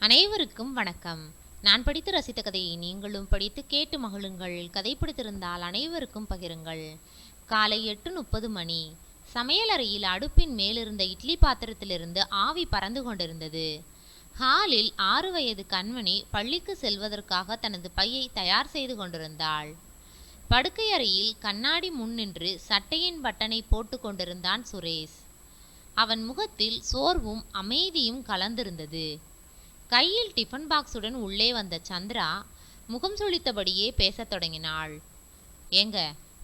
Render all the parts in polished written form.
அனைவருக்கும் வணக்கம். நான் படித்து ரசித்த கதையை நீங்களும் படித்து கேட்டு மகிழுங்கள். கதை பிடித்திருந்தால் அனைவருக்கும் பகிருங்கள். காலை 8:30 மணி. சமையலறையில் அடுப்பின் மேலிருந்த இட்லி பாத்திரத்திலிருந்து ஆவி பறந்து கொண்டிருந்தது. ஹாலில் 6 வயது கண்மணி பள்ளிக்கு செல்வதற்காக தனது பையை தயார் செய்து கொண்டிருந்தாள். படுக்கை அறையில் கண்ணாடி முன் நின்று சட்டையின் பட்டனை போட்டு கொண்டிருந்தான் சுரேஷ். அவன் முகத்தில் சோர்வும் அமைதியும் கலந்திருந்தது. கையில் டிஃபன் பாக்ஸுடன் உள்ளே வந்த சந்திரா முகம் சுளித்தபடியே பேசத் தொடங்கினாள். ஏங்க,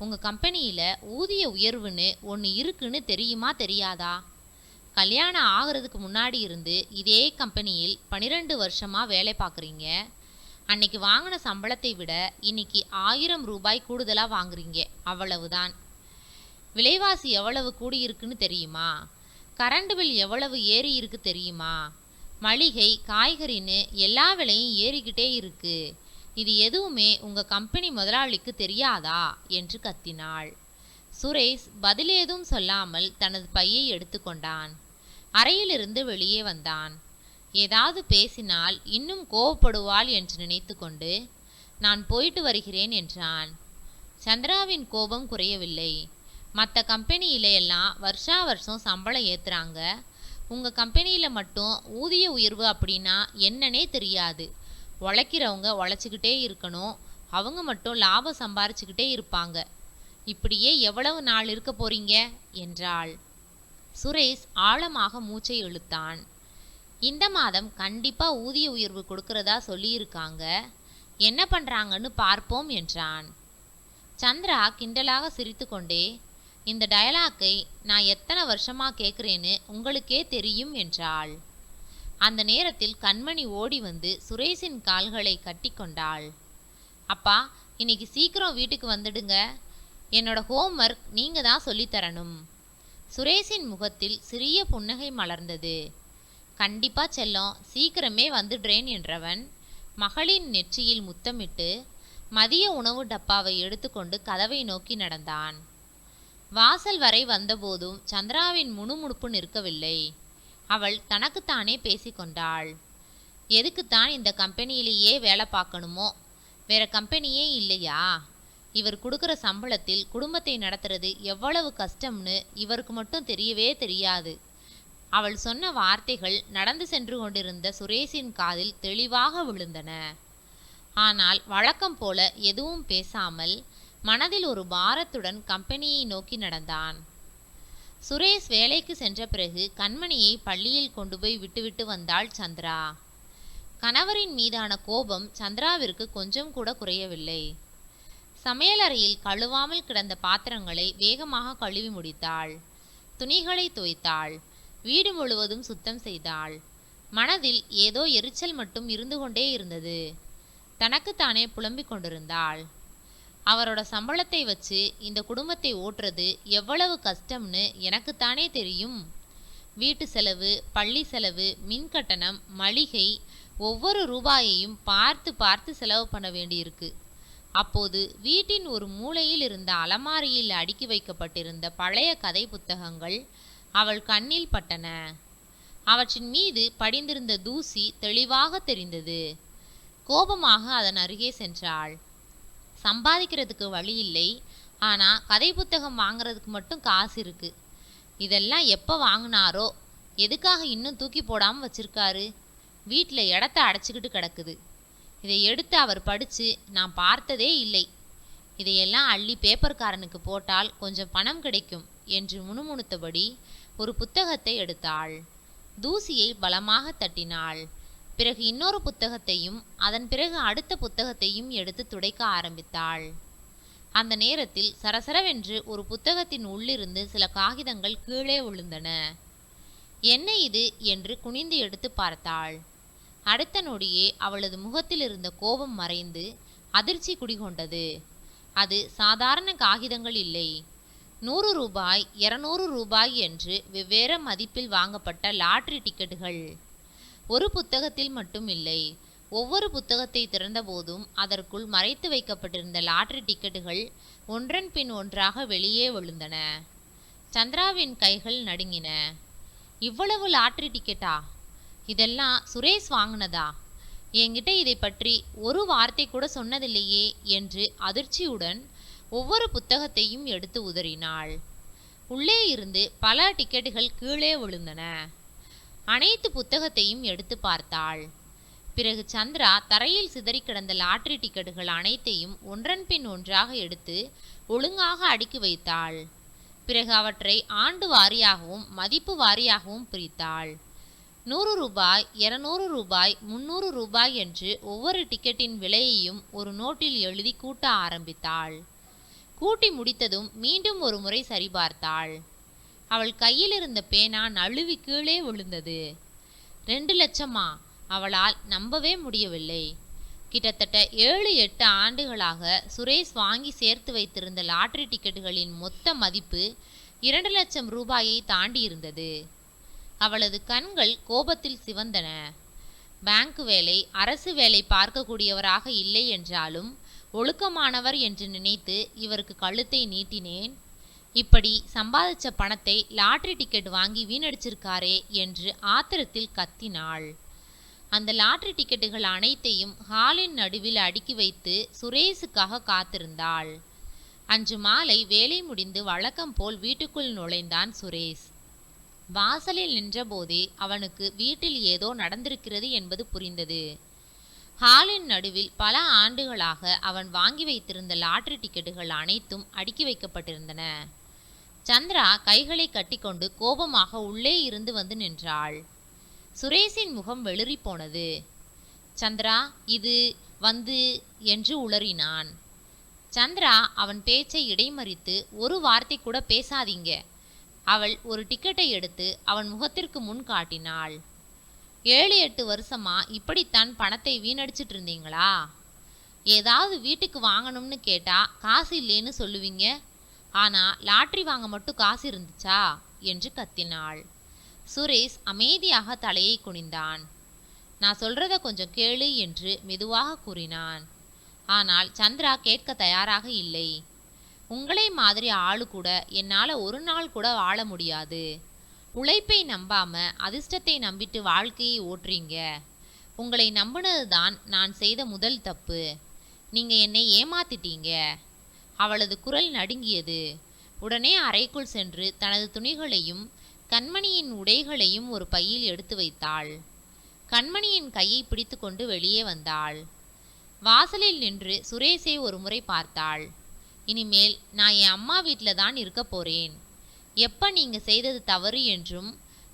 உங்க கம்பெனியில ஊதிய உயர்வுன்னு ஒன்று இருக்குன்னு தெரியுமா தெரியாதா? கல்யாணம் ஆகிறதுக்கு முன்னாடி இருந்து இதே கம்பெனியில் 12 வருஷமா வேலை பார்க்குறீங்க. அன்னைக்கு வாங்கின சம்பளத்தை விட இன்னைக்கு 1000 ரூபாய் கூடுதலாக வாங்குறீங்க, அவ்வளவுதான். விலைவாசி எவ்வளவு கூடியிருக்குன்னு தெரியுமா? கரண்ட் பில் எவ்வளவு ஏறி இருக்கு தெரியுமா? மளிகை காய்கறின்னு எல்லா விலையும் ஏறிக்கிட்டே இருக்கு. இது எதுவுமே உங்க கம்பெனி முதலாளிக்கு தெரியாதா என்று கத்தினாள். சுரேஷ் பதில் ஏதும் சொல்லாமல் தனது பையை எடுத்துக்கொண்டான். அறையிலிருந்து வெளியே வந்தான். ஏதாவது பேசினால் இன்னும் கோபப்படுவாள் என்று நினைத்து கொண்டு நான் போயிட்டு வருகிறேன் என்றான். சந்திராவின் கோபம் குறையவில்லை. மற்ற கம்பெனியில எல்லாம் வருஷா வருஷம் சம்பளம் ஏத்துறாங்க, உங்க கம்பெனியில மட்டும் ஊதிய உயர்வு அப்படின்னா என்னன்னே தெரியாது. உழைக்கிறவங்க உழைச்சிக்கிட்டே இருக்கணும், அவங்க மட்டும் லாபம் சம்பாரிச்சுக்கிட்டே இருப்பாங்க. இப்படியே எவ்வளவு நாள் இருக்க போறீங்க என்றாள். சுரேஷ் ஆழமாக மூச்சை இழுத்தான். இந்த மாதம் கண்டிப்பா ஊதிய உயர்வு கொடுக்கறதா சொல்லியிருக்காங்க, என்ன பண்றாங்கன்னு பார்ப்போம் என்றான். சந்திரா கிண்டலாக சிரித்து கொண்டே, இந்த டயலாக்கை நான் எத்தனை வருஷமா கேட்குறேன்னு உங்களுக்கே தெரியும் என்றாள். அந்த நேரத்தில் கண்மணி ஓடி வந்து சுரேஷின் கால்களை கட்டி கொண்டாள். அப்பா, இன்னைக்கு சீக்கிரம் வீட்டுக்கு வந்துடுங்க, என்னோட ஹோம்ஒர்க் நீங்க தான் சொல்லித்தரணும். சுரேஷின் முகத்தில் சிறிய புன்னகை மலர்ந்தது. கண்டிப்பா செல்லம், சீக்கிரமே வந்துடுறேன் என்றவன் மகளின் நெற்றியில் முத்தமிட்டு மதிய உணவு டப்பாவை எடுத்துக்கொண்டு கதவை நோக்கி நடந்தான். வாசல் வரை வந்தபோதும் சந்திராவின் முணுமுணுப்பு நிற்கவில்லை. அவள் தனக்குத்தானே பேசிக்கொண்டாள். எதுக்குத்தான் இந்த கம்பெனியிலேயே வேலை பார்க்கணுமோ? வேற கம்பெனியே இல்லையா? இவர் கொடுக்குற சம்பளத்தில் குடும்பத்தை நடத்துறது எவ்வளவு கஷ்டம்னு இவருக்கு மட்டும் தெரியவே தெரியாது. அவள் சொன்ன வார்த்தைகள் நடந்து சென்று கொண்டிருந்த சுரேஷின் காதில் தெளிவாக விழுந்தன. ஆனால் வழக்கம் போல எதுவும் பேசாமல் மனதில் ஒரு பாரத்துடன் கம்பெனியை நோக்கி நடந்தான். சுரேஷ் வேலைக்கு சென்ற பிறகு கண்மணியை பள்ளியில் கொண்டு போய் விட்டுவிட்டு வந்தாள் சந்திரா. கணவரின் மீதான கோபம் சந்திராவிற்கு கொஞ்சம் கூட குறையவில்லை. சமையலறையில் கழுவாமல் கிடந்த பாத்திரங்களை வேகமாக கழுவி முடித்தாள். துணிகளை துவைத்தாள். வீடு முழுவதும் சுத்தம் செய்தாள். மனதில் ஏதோ எரிச்சல் மட்டும் இருந்து கொண்டே இருந்தது. தனக்குத்தானே புலம்பிக் கொண்டிருந்தாள். அவரோட சம்பளத்தை வச்சு இந்த குடும்பத்தை ஓட்டுறது எவ்வளவு கஷ்டம்னு எனக்குத்தானே தெரியும். வீட்டு செலவு, பள்ளி செலவு, மின்கட்டணம், மளிகை, ஒவ்வொரு ரூபாயையும் பார்த்து பார்த்து செலவு பண்ண வேண்டியிருக்கு. அப்போது வீட்டின் ஒரு மூலையில் இருந்த அலமாரியில் அடுக்கி வைக்கப்பட்டிருந்த பழைய கதை புத்தகங்கள் அவள் கண்ணில் பட்டன. அவற்றின் மீது படிந்திருந்த தூசி தெளிவாக தெரிந்தது. கோபமாக அதன் அருகே சென்றாள். சம்பாதிக்கிறதுக்கு வழி இல்லை, ஆனா கதை புத்தகம் வாங்குறதுக்கு மட்டும் காசு இருக்கு. இதெல்லாம் எப்போ வாங்கினாரோ, எதுக்காக இன்னும் தூக்கி போடாம வச்சிருக்காரு? வீட்டில் இடத்த அடைச்சிக்கிட்டு கிடக்குது. இதை எடுத்து அவர் படிச்சு நான் பார்த்ததே இல்லை. இதையெல்லாம் அள்ளி பேப்பர்காரனுக்கு போட்டால் கொஞ்சம் பணம் கிடைக்கும் என்று முணுமுணுத்தபடி ஒரு புத்தகத்தை எடுத்தாள். தூசியை பலமாக தட்டினாள். பிறகு இன்னொரு புத்தகத்தையும் அதன் பிறகு அடுத்த புத்தகத்தையும் எடுத்து துடைக்க ஆரம்பித்தாள். அந்த நேரத்தில் சரசரவென்று ஒரு புத்தகத்தின் உள்ளிருந்து சில காகிதங்கள் கீழே விழுந்தன. என்ன இது என்று குனிந்து எடுத்து பார்த்தாள். அடுத்த நொடியே அவளது முகத்தில் இருந்த கோபம் மறைந்து அதிர்ச்சி குடிகொண்டது. அது சாதாரண காகிதங்கள் இல்லை. 100 ரூபாய், 200 ரூபாய் என்று வெவ்வேறு மதிப்பில் வாங்கப்பட்ட லாட்டரி டிக்கெட்டுகள். ஒரு புத்தகத்தில் மட்டும் இல்லை, ஒவ்வொரு புத்தகத்தை திறந்தபோதும் அதற்குள் மறைத்து வைக்கப்பட்டிருந்த லாட்டரி டிக்கெட்டுகள் ஒன்றன் பின் ஒன்றாக வெளியே விழுந்தன. சந்திராவின் கைகள் நடுங்கின. இவ்வளவு லாட்டரி டிக்கெட்டா? இதெல்லாம் சுரேஷ் வாங்கினதா? என்கிட்ட இதை பற்றி ஒரு வார்த்தை கூட சொன்னதில்லையே என்று அதிர்ச்சியுடன் ஒவ்வொரு புத்தகத்தையும் எடுத்து உதறினாள். உள்ளே இருந்து பல டிக்கெட்டுகள் கீழே விழுந்தன. அனைத்து புத்தகத்தையும் எடுத்து பார்த்தாள். பிறகு சந்திரா தரையில் சிதறி கிடந்த லாட்டரி டிக்கெட்டுகள் அனைத்தையும் ஒன்றன் பின் ஒன்றாக எடுத்து ஒழுங்காக அடுக்கி வைத்தாள். பிறகு அவற்றை ஆண்டு வாரியாகவும் மதிப்பு வாரியாகவும் பிரித்தாள். 100 ரூபாய், 200 ரூபாய், 300 ரூபாய் என்று ஒவ்வொரு டிக்கெட்டின் விலையையும் ஒரு நோட்டில் எழுதி கூட்ட ஆரம்பித்தாள். கூட்டி முடித்ததும் மீண்டும் ஒரு முறை சரிபார்த்தாள். அவள் கையில் இருந்த பேனா நழுவி கீழே விழுந்தது. 2 லட்சமா? அவளால் நம்பவே முடியவில்லை. கிட்டத்தட்ட 7-8 ஆண்டுகளாக சுரேஷ் வாங்கி சேர்த்து வைத்திருந்த லாட்டரி டிக்கெட்டுகளின் மொத்த மதிப்பு 2 லட்சம் ரூபாயை தாண்டி இருந்தது. அவளது கண்கள் கோபத்தில் சிவந்தன. பேங்க் வேலை, அரசு வேலை பார்க்கக்கூடியவராக இல்லை என்றாலும் ஒழுக்கமானவர் என்று நினைத்து இவருக்கு கழுத்தை நீட்டினேன். இப்படி சம்பாதிச்ச பணத்தை லாட்டரி டிக்கெட் வாங்கி வீணடிச்சிருக்காரே என்று ஆத்திரத்தில் கத்தினாள். அந்த லாட்டரி டிக்கெட்டுகள் அனைத்தையும் ஹாலின் நடுவில் அடுக்கி வைத்து சுரேஷுக்காக காத்திருந்தாள். அன்று மாலை வேலை முடிந்து வழக்கம் போல் வீட்டுக்குள் நுழைந்தான் சுரேஷ். வாசலில் நின்றபோதே அவனுக்கு வீட்டில் ஏதோ நடந்திருக்கிறது என்பது புரிந்தது. ஹாலின் நடுவில் பல ஆண்டுகளாக அவன் வாங்கி வைத்திருந்த லாட்டரி டிக்கெட்டுகள் அனைத்தும் அடுக்கி வைக்கப்பட்டிருந்தன. சந்திரா கைகளை கட்டிக்கொண்டு கோபமாக உள்ளே இருந்து வந்து நின்றாள். சுரேஷின் முகம் வெளிரி போனது. சந்திரா, இது வந்து என்று உளறினான். சந்திரா அவன் பேச்சை இடைமறித்து, ஒரு வார்த்தை கூட பேசாதீங்க. அவள் ஒரு டிக்கெட்டை எடுத்து அவன் முகத்திற்கு முன் காட்டினாள். 7-8 வருஷமா இப்படித்தான் பணத்தை வீணடிச்சிட்டு இருந்தீங்களா? ஏதாவது வீட்டுக்கு வாங்கணும்னு கேட்டா காசு இல்லைன்னு சொல்லுவீங்க. ஆனா லாட்டரி வாங்க மட்டும் காசு இருந்துச்சா என்று கத்தினாள். சுரேஷ் அமைதியாக தலையை குனிந்தான். நான் சொல்றத கொஞ்சம் கேளு என்று மெதுவாக கூறினான். ஆனால் சந்திரா கேட்க தயாராக இல்லை. உங்களை மாதிரி ஆளு கூட என்னால ஒரு நாள் கூட வாழ முடியாது. உழைப்பை நம்பாம அதிர்ஷ்டத்தை நம்பிட்டு வாழ்க்கையை ஓட்டுறீங்க. உங்களை நம்பினதுதான் நான் செய்த முதல் தப்பு. நீங்க என்னை ஏமாத்திட்டீங்க. அவளது குரல் நடுங்கியது. உடனே அறைக்குள் சென்று தனது துணிகளையும் கண்மணியின் உடைகளையும் ஒரு பையில் எடுத்து வைத்தாள். கண்மணியின் கையை பிடித்து கொண்டு வெளியே வந்தாள். வாசலில் நின்று சுரேஷை ஒரு முறை பார்த்தாள். இனிமேல் நான் என் அம்மா வீட்டில் தான் இருக்க போறேன். எப்ப நீங்க செய்தது தவறு என்றும்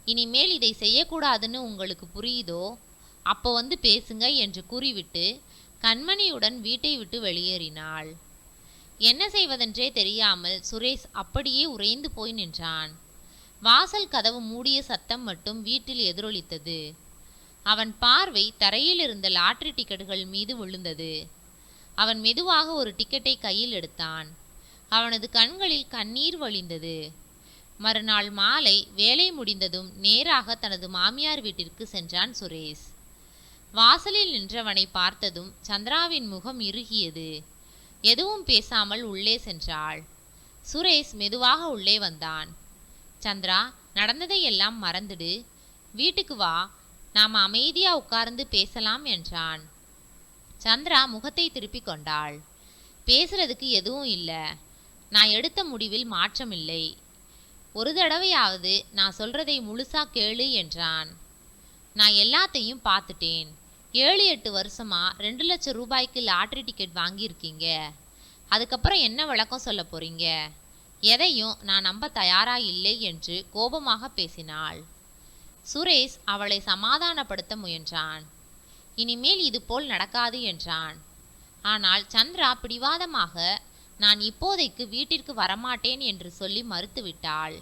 இனிமேல் இதை செய்யக்கூடாதுன்னு உங்களுக்கு புரியுதோ அப்போ வந்து பேசுங்க என்று கூறிவிட்டு கண்மணியுடன் வீட்டை விட்டு வெளியேறினாள். என்ன செய்வதென்றே தெரியாமல் சுரேஷ் அப்படியே உறைந்து போய் நின்றான். வாசல் கதவு மூடிய சத்தம் மட்டும் வீட்டில் எதிரொலித்தது. அவன் பார்வை தரையில் இருந்த லாட்டரி டிக்கெட்டுகள் மீது விழுந்தது. அவன் மெதுவாக ஒரு டிக்கெட்டை கையில் எடுத்தான். அவனது கண்களில் கண்ணீர் வழிந்தது. மறுநாள் மாலை வேலை முடிந்ததும் நேராக தனது மாமியார் வீட்டிற்கு சென்றான் சுரேஷ். வாசலில் நின்றவனை பார்த்ததும் சந்திராவின் முகம் இறுகியது. எதுவும் பேசாமல் உள்ளே சென்றாள். சுரேஷ் மெதுவாக உள்ளே வந்தான். சந்திரா, நடந்ததையெல்லாம் மறந்துடு, வீட்டுக்கு வா, நாம் அமைதியா உட்கார்ந்து பேசலாம் என்றான். சந்திரா முகத்தை திருப்பி கொண்டாள். பேசுறதுக்கு எதுவும் இல்லை. நான் எடுத்த முடிவில் மாற்றமில்லை. ஒரு தடவையாவது நான் சொல்றதை முழுசா கேளு என்றான். நான் எல்லாத்தையும் பார்த்துட்டேன். 7-8 வருஷமா 2 லட்சம் ரூபாய்க்கு லாட்டரி டிக்கெட் வாங்கியிருக்கீங்க. அதுக்கப்புறம் என்ன விளக்கம் சொல்ல போறீங்க? எதையும் நான் நம்ப தயாரா இல்லை என்று கோபமாக பேசினாள். சுரேஷ் அவளை சமாதானப்படுத்த முயன்றான். இனிமேல் இது போல் நடக்காது என்றான். ஆனால் சந்திரா பிடிவாதமாக நான் இப்போதைக்கு வீட்டிற்கு வரமாட்டேன் என்று சொல்லி மறுத்துவிட்டாள்.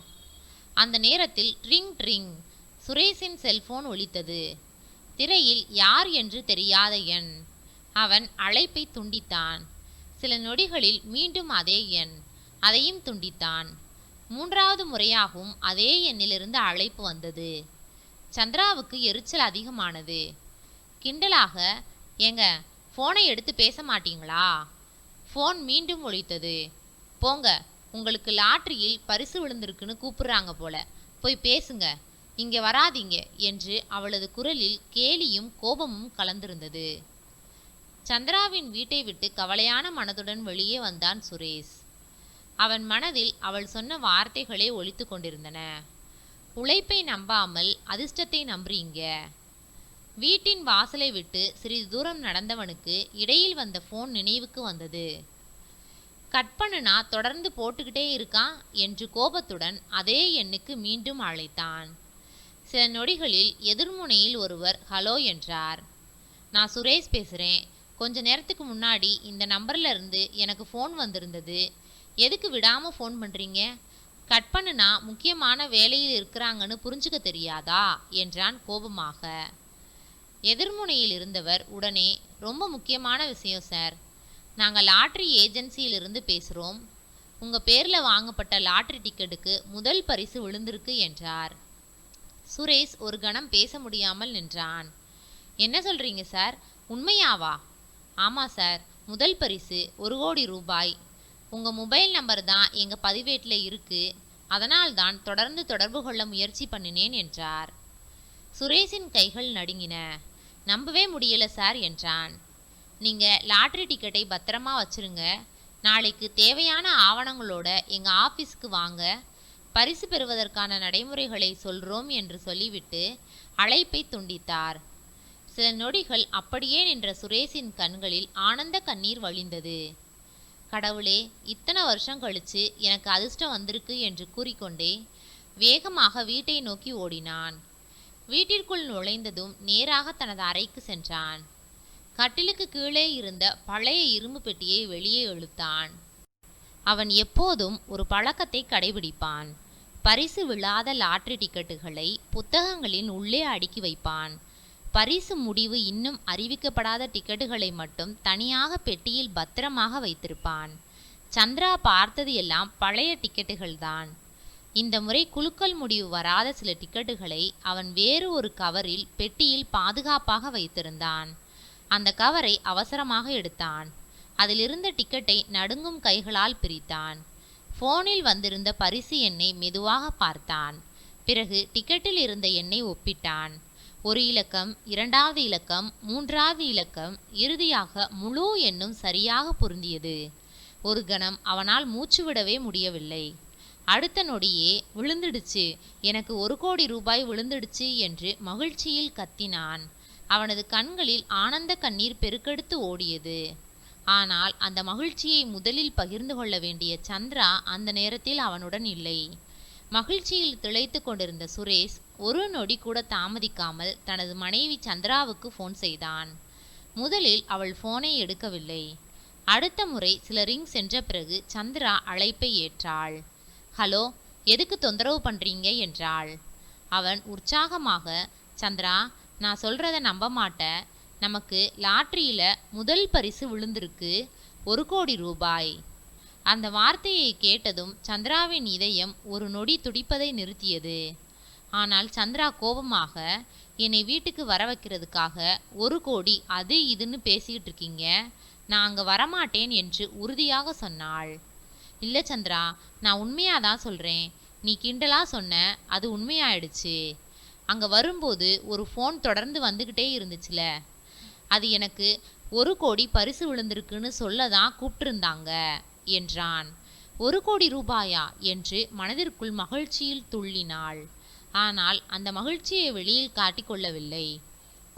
அந்த நேரத்தில் ட்ரிங் ட்ரிங் சுரேஷின் செல்போன் ஒலித்தது. திரையில் யார் என்று தெரியாத எண். அவன் அழைப்பை துண்டித்தான். சில நொடிகளில் மீண்டும் அதே எண். அதையும் துண்டித்தான். 3வது முறையாகவும் அதே எண்ணிலிருந்து அழைப்பு வந்தது. சந்திராவுக்கு எரிச்சல் அதிகமானது. கிண்டலாக, ஏங்க போனை எடுத்து பேச மாட்டீங்களா? போன் மீண்டும் ஒலித்தது. போங்க, உங்களுக்கு லாட்டரியில் பரிசு விழுந்திருக்குன்னு கூப்பிடுறாங்க போல, போய் பேசுங்க இங்கே வராதீங்க என்று அவளது குரலில் கேலியும் கோபமும் கலந்திருந்தது. சந்திராவின் வீட்டை விட்டு கவலையான மனதுடன் வெளியே வந்தான் சுரேஷ். அவன் மனதில் அவள் சொன்ன வார்த்தைகளே ஒலித்து கொண்டிருந்தன. உழைப்பை நம்பாமல் அதிர்ஷ்டத்தை நம்புறீங்க. வீட்டின் வாசலை விட்டு சிறிது தூரம் நடந்தவனுக்கு இடையில் வந்த போன் நினைவுக்கு வந்தது. கட் பண்ணுனா தொடர்ந்து போட்டுக்கிட்டே இருக்கான் என்று கோபத்துடன் அதே எண்ணுக்கு மீண்டும் அழைத்தான். சில நொடிகளில் எதிர்முனையில் ஒருவர் ஹலோ என்றார். நான் சுரேஷ் பேசுகிறேன். கொஞ்ச நேரத்துக்கு முன்னாடி இந்த நம்பர்ல இருந்து எனக்கு ஃபோன் வந்திருந்தது. எதுக்கு விடாமல் ஃபோன் பண்ணுறீங்க? கட் பண்ணுனா முக்கியமான வேலையில் இருக்கிறாங்கன்னு புரிஞ்சுக்க தெரியாதா என்றான் கோபமாக. எதிர்முனையில் இருந்தவர் உடனே ரொம்ப முக்கியமான விஷயம் சார். நாங்கள் லாட்ரி ஏஜென்சியிலிருந்து பேசுகிறோம். உங்கள் பேரில் வாங்கப்பட்ட லாட்ரி டிக்கெட்டுக்கு முதல் பரிசு விழுந்திருக்கு என்றார். சுரேஷ் ஒரு கணம் பேச முடியாமல் நின்றான். என்ன சொல்கிறீங்க சார்? உண்மையாவா? ஆமாம் சார், முதல் பரிசு 1 கோடி ரூபாய். உங்கள் மொபைல் நம்பர் தான் எங்கள் பதிவேட்டில் இருக்குது. அதனால்தான் தொடர்ந்து தொடர்பு கொள்ள முயற்சி பண்ணினேன் என்றார். சுரேஷின் கைகள் நடுங்கின. நம்பவே முடியல சார் என்றான். நீங்கள் லாட்ரி டிக்கெட்டை பத்திரமா வச்சிருங்க. நாளைக்கு தேவையான ஆவணங்களோட எங்கள் ஆஃபீஸ்க்கு வாங்க. பரிசு பெறுவதற்கான நடைமுறைகளை சொல்கிறோம் என்று சொல்லிவிட்டு அழைப்பை துண்டித்தார். சில நொடிகள் அப்படியே நின்ற சுரேஷின் கண்களில் ஆனந்த கண்ணீர் வழிந்தது. கடவுளே, இத்தனை வருஷம் கழிச்சு எனக்கு அதிர்ஷ்டம் வந்திருக்கு என்று கூறிக்கொண்டே வேகமாக வீட்டை நோக்கி ஓடினான். வீட்டிற்குள் நுழைந்ததும் நேராக தனது அறைக்கு சென்றான். கட்டிலுக்கு கீழே இருந்த பழைய இரும்பு பெட்டியை வெளியே இழுத்தான். அவன் எப்போதும் ஒரு பழக்கத்தை கடைபிடிப்பான். பரிசு விழாத லாட்ரி டிக்கெட்டுகளை புத்தகங்களின் உள்ளே அடுக்கி வைப்பான். பரிசு முடிவு இன்னும் அறிவிக்கப்படாத டிக்கெட்டுகளை மட்டும் தனியாக பெட்டியில் பத்திரமாக வைத்திருப்பான். சந்திரா பார்த்தது எல்லாம் பழைய டிக்கெட்டுகள்தான். இந்த முறை குலுக்கல் முடிவு வராத சில டிக்கெட்டுகளை அவன் வேறு ஒரு கவரில் பெட்டியில் பாதுகாப்பாக வைத்திருந்தான். அந்த கவரை அவசரமாக எடுத்தான். அதிலிருந்த டிக்கெட்டை நடுங்கும் கைகளால் பிரித்தான். போனில் வந்திருந்த பரிசு எண்ணை மெதுவாக பார்த்தான். பிறகு டிக்கெட்டில் இருந்த எண்ணை ஒப்பிட்டான். ஒரு இலக்கம், 2வது இலக்கம், 3வது இலக்கம், இறுதியாக முழு எண்ணும் சரியாக பொருந்தியது. ஒரு கணம் அவனால் மூச்சு விடவே முடியவில்லை. அடுத்த நொடியே விழுந்துடுச்சு, எனக்கு 1 கோடி ரூபாய் விழுந்துடுச்சு என்று மகிழ்ச்சியில் கத்தினான். அவனது கண்களில் ஆனந்த கண்ணீர் பெருக்கெடுத்து ஓடியது. ஆனால் அந்த மகிழ்ச்சியை முதலில் பகிர்ந்து கொள்ள வேண்டிய சந்திரா அந்த நேரத்தில் அவனுடன் இல்லை. மகிழ்ச்சியில் திளைத்து கொண்டிருந்த சுரேஷ் ஒரு நொடி கூட தாமதிக்காமல் தனது மனைவி சந்திராவுக்கு ஃபோன் செய்தான். முதலில் அவள் ஃபோனை எடுக்கவில்லை. அடுத்த முறை சில ரிங் சென்ற பிறகு சந்திரா அழைப்பை ஏற்றாள். ஹலோ, எதுக்கு தொந்தரவு பண்ணுறீங்க என்றாள். அவன் உற்சாகமாக, சந்திரா, நான் சொல்கிறத நம்ப மாட்டேன். நமக்கு லாட்ரியில் முதல் பரிசு விழுந்திருக்கு, 1 கோடி ரூபாய். அந்த வார்த்தையை கேட்டதும் சந்திராவின் இதயம் ஒரு நொடி துடிப்பதை நிறுத்தியது. ஆனால் சந்திரா கோபமாக, என்னை வீட்டுக்கு வர வைக்கிறதுக்காக 1 கோடி அது இதுன்னு பேசிக்கிட்டு இருக்கீங்க, நான் அங்கே வரமாட்டேன் என்று உறுதியாக சொன்னாள். இல்லை சந்திரா, நான் உண்மையாக தான் சொல்கிறேன். நீ கிண்டலா சொன்ன, அது உண்மையாயிடுச்சு. அங்கே வரும்போது ஒரு ஃபோன் தொடர்ந்து வந்துக்கிட்டே இருந்துச்சுல, அது எனக்கு 1 கோடி பரிசு விழுந்திருக்குன்னு சொல்ல தான் கூப்பிட்டுருந்தாங்க என்றான். 1 கோடி ரூபாயா என்று மனதிற்குள் மகிழ்ச்சியில் துள்ளினாள். ஆனால் அந்த மகிழ்ச்சியை வெளியில் காட்டிக்கொள்ளவில்லை.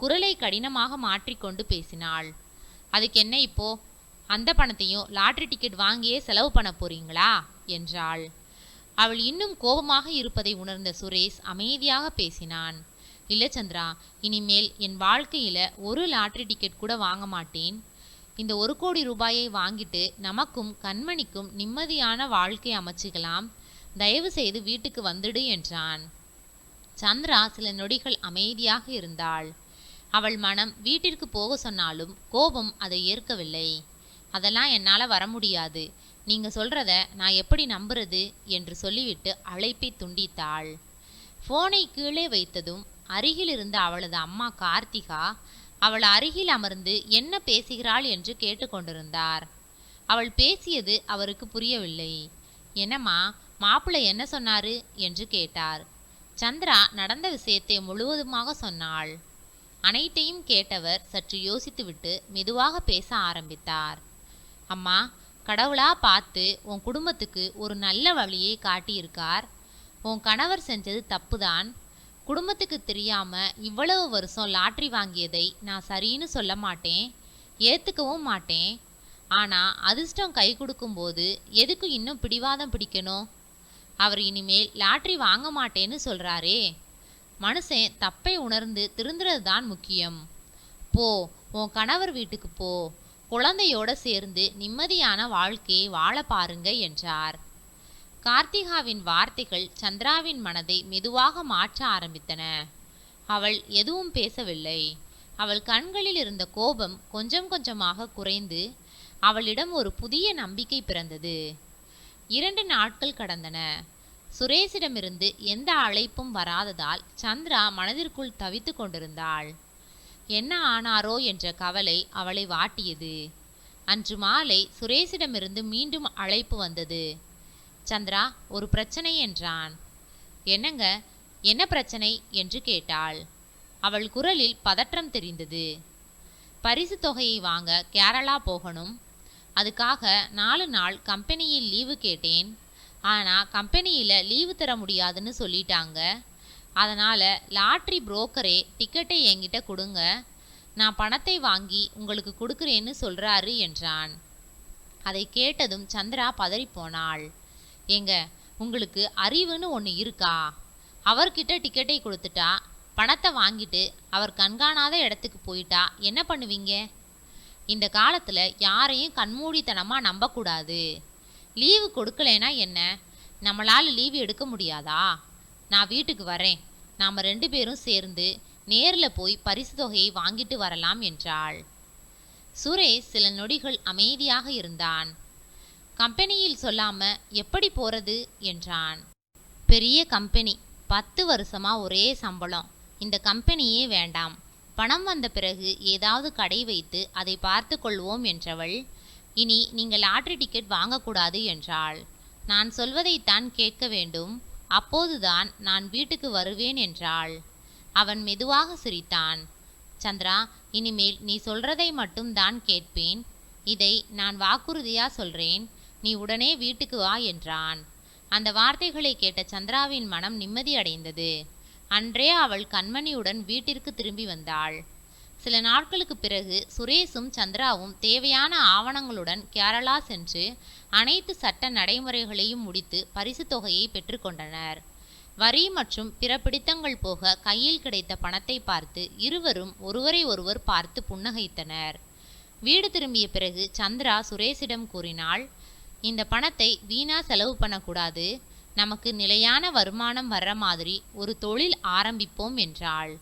குரலை கடினமாக மாற்றிக்கொண்டு பேசினாள். அதுக்கு என்ன இப்போ? அந்த பணத்தையும் லாட்ரி டிக்கெட் வாங்கியே செலவு பண்ண போறீங்களா என்றாள். அவள் இன்னும் கோபமாக இருப்பதை உணர்ந்த சுரேஷ் அமைதியாக பேசினான். இல்லை சந்திரா, இனிமேல் என் வாழ்க்கையில் ஒரு லாட்ரி டிக்கெட் கூட வாங்க மாட்டேன். இந்த 1 கோடி ரூபாயை வாங்கிட்டு நமக்கும் கண்மணிக்கும் நிம்மதியான வாழ்க்கை அமைச்சிக்கலாம். தயவு செய்து வீட்டுக்கு வந்துடு என்றான். சந்திரா சில நொடிகள் அமைதியாக இருந்தாள். அவள் மனம் வீட்டிற்கு போக சொன்னாலும் கோபம் அதை ஏற்கவில்லை. அதெல்லாம் என்னால் வர முடியாது, நீங்கள் சொல்கிறத நான் எப்படி நம்புறது என்று சொல்லிவிட்டு அழைப்பை துண்டித்தாள். ஃபோனை கீழே வைத்ததும் அருகில் இருந்த அவளது அம்மா கார்த்திகா அவள் அருகில் அமர்ந்து என்ன பேசுகிறாள் என்று கேட்டுக்கொண்டிருந்தார். அவள் பேசியது அவருக்கு புரியவில்லை. என்னம்மா, மாப்பிள்ளை என்ன சொன்னாரு என்று கேட்டார். சந்திரா நடந்த விஷயத்தை முழுவதுமாக சொன்னாள். அனைத்தையும் கேட்டவர் சற்று யோசித்துவிட்டு மெதுவாக பேச ஆரம்பித்தார். அம்மா, கடவுளா பார்த்து உன் குடும்பத்துக்கு ஒரு நல்ல வழியை காட்டியிருக்கார். உன் கணவர் செஞ்சது தப்புதான். குடும்பத்துக்கு தெரியாம இவ்வளவு வருஷம் லாட்ரி வாங்கியதை நான் சரின்னு சொல்ல மாட்டேன், ஏத்துக்கவும் மாட்டேன். ஆனா அதிர்ஷ்டம் கை கொடுக்கும்போது எதுக்கு இன்னும் பிடிவாதம் பிடிக்கணும்? அவர் இனிமேல் லாட்ரி வாங்க மாட்டேன்னு சொல்றாரே. மனுஷன் தப்பை உணர்ந்து திருந்துறது தான் முக்கியம். போ, உன் கணவர் வீட்டுக்கு போ, குழந்தையோட சேர்ந்து நிம்மதியான வாழ்க்கையை வாழ பாருங்க என்றார். கார்த்திகாவின் வார்த்தைகள் சந்திராவின் மனதை மெதுவாக மாற்ற ஆரம்பித்தன. அவள் எதுவும் பேசவில்லை. அவள் கண்களில் இருந்த கோபம் கொஞ்சம் கொஞ்சமாக குறைந்து அவளிடம் ஒரு புதிய நம்பிக்கை பிறந்தது. 2 நாட்கள் கடந்தன. சுரேஷிடமிருந்து எந்த அழைப்பும் வராததால் சந்திரா மனதிற்குள் தவித்து கொண்டிருந்தாள். என்ன ஆனாரோ என்ற கவலை அவளை வாட்டியது. அன்று மாலை சுரேஷிடமிருந்து மீண்டும் அழைப்பு வந்தது. சந்திரா, ஒரு பிரச்சனை என்றான். என்னங்க, என்ன பிரச்சனை என்று கேட்டாள். அவள் குரலில் பதற்றம் தெரிந்தது. பரிசு தொகையை வாங்க கேரளா போகணும். அதுக்காக 4 நாள் கம்பெனியில் லீவு கேட்டேன். ஆனால் கம்பெனியில் லீவு தர முடியாதுன்னு சொல்லிட்டாங்க. அதனால் லாட்ரி புரோக்கரே டிக்கெட்டை என்கிட்ட கொடுங்க, நான் பணத்தை வாங்கி உங்களுக்கு கொடுக்குறேன்னு சொல்கிறாரு என்றான். அதை கேட்டதும் சந்திரா பதறிப்போனாள். ஏங்க, உங்களுக்கு அறிவுன்னு ஒன்று இருக்கா? அவர்கிட்ட டிக்கெட்டை கொடுத்துட்டா, பணத்தை வாங்கிட்டு அவர் கண்காணாத இடத்துக்கு போயிட்டா என்ன பண்ணுவீங்க? இந்த காலத்தில் யாரையும் கண்மூடித்தனமாக நம்பக்கூடாது. லீவு கொடுக்கலைன்னா என்ன, நம்மளால் லீவு எடுக்க முடியாதா? நான் வீட்டுக்கு வரேன், நாம் 2 பேரும் சேர்ந்து நேரில் போய் பரிசு தொகையை வாங்கிட்டு வரலாம் என்றாள். சுரேஷ் சில நொடிகள் அமைதியாக இருந்தான். கம்பெனியில் சொல்லாம எப்படி போறது என்றான். பெரிய கம்பெனி, 10 வருஷமா ஒரே சம்பளம். இந்த கம்பெனியே வேண்டாம். பணம் வந்த பிறகு ஏதாவது கடை வைத்து அதை பார்த்து கொள்வோம் என்றவள், இனி நீங்கள் லாட்ரி டிக்கெட் வாங்கக்கூடாது என்றாள். நான் சொல்வதைத்தான் கேட்க வேண்டும், அப்போதுதான் நான் வீட்டுக்கு வருவேன் என்றாள். அவன் மெதுவாக சிரித்தான். சந்திரா, இனிமேல் நீ சொல்றதை மட்டும் தான் கேட்பேன். இதை நான் வாக்குறுதியா சொல்றேன். நீ உடனே வீட்டுக்கு வா என்றான். அந்த வார்த்தைகளை கேட்ட சந்திராவின் மனம் நிம்மதி அடைந்தது. அன்றே அவள் கண்மணியுடன் வீட்டிற்கு திரும்பி வந்தாள். சில நாட்களுக்கு பிறகு சுரேஷும் சந்திராவும் தேவையான ஆவணங்களுடன் கேரளா சென்று அனைத்து சட்ட நடைமுறைகளையும் முடித்து பரிசு தொகையை பெற்றுக்கொண்டனர். வரி மற்றும் பிற பிடித்தங்கள் போக கையில் கிடைத்த பணத்தை பார்த்து இருவரும் ஒருவரை ஒருவர் பார்த்து புன்னகைத்தனர். வீடு திரும்பிய பிறகு சந்திரா சுரேஷிடம் கூறினாள், இந்த பணத்தை வீணா செலவு பண்ணக்கூடாது, நமக்கு நிலையான வருமானம் வர்ற மாதிரி ஒரு தொழில் ஆரம்பிப்போம் என்றாள்.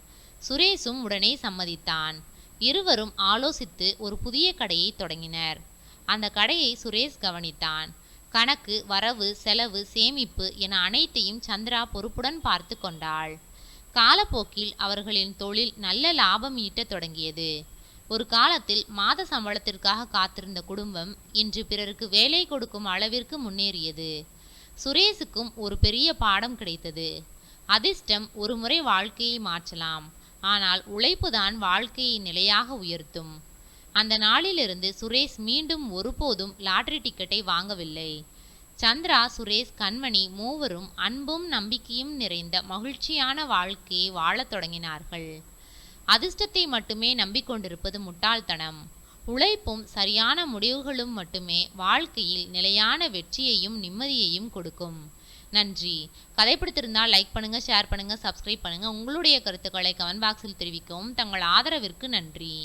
சுரேஷும் உடனே சம்மதித்தான். இருவரும் ஆலோசித்து ஒரு புதிய கடையை தொடங்கினர். அந்த கடையை சுரேஷ் கவனித்தான். கணக்கு, வரவு, செலவு, சேமிப்பு என அனைத்தையும் சந்திரா பொறுப்புடன் பார்த்து கொண்டாள். காலப்போக்கில் அவர்களின் தொழில் நல்ல லாபம் ஈட்டத் தொடங்கியது. ஒரு காலத்தில் மாத சம்பளத்திற்காக காத்திருந்த குடும்பம் இன்று பிறருக்கு வேலை கொடுக்கும் அளவிற்கு முன்னேறியது. சுரேஷுக்கும் ஒரு பெரிய பாடம் கிடைத்தது. அதிர்ஷ்டம் ஒரு முறை வாழ்க்கையை மாற்றலாம், ஆனால் உழைப்புதான் வாழ்க்கையை நிலையாக உயர்த்தும். அந்த நாளிலிருந்து சுரேஷ் மீண்டும் ஒருபோதும் லாட்டரி டிக்கெட்டை வாங்கவில்லை. சந்திரா, சுரேஷ், கண்மணி மூவரும் அன்பும் நம்பிக்கையும் நிறைந்த மகிழ்ச்சியான வாழ்க்கையை வாழத் தொடங்கினார்கள். அதிர்ஷ்டத்தை மட்டுமே நம்பிக்கொண்டிருப்பது முட்டாள்தனம். உழைப்பும் சரியான முடிவுகளும் மட்டுமே வாழ்க்கையில் நிலையான வெற்றியையும் நிம்மதியையும் கொடுக்கும். நன்றி. கதை பிடித்திருந்தால் லைக் பண்ணுங்க, ஷேர் பண்ணுங்க, சப்ஸ்கிரைப் பண்ணுங்க. உங்களுடைய கருத்துக்களை கமெண்ட் பாக்ஸில் தெரிவிக்கவும். தங்கள் ஆதரவிற்கு நன்றி.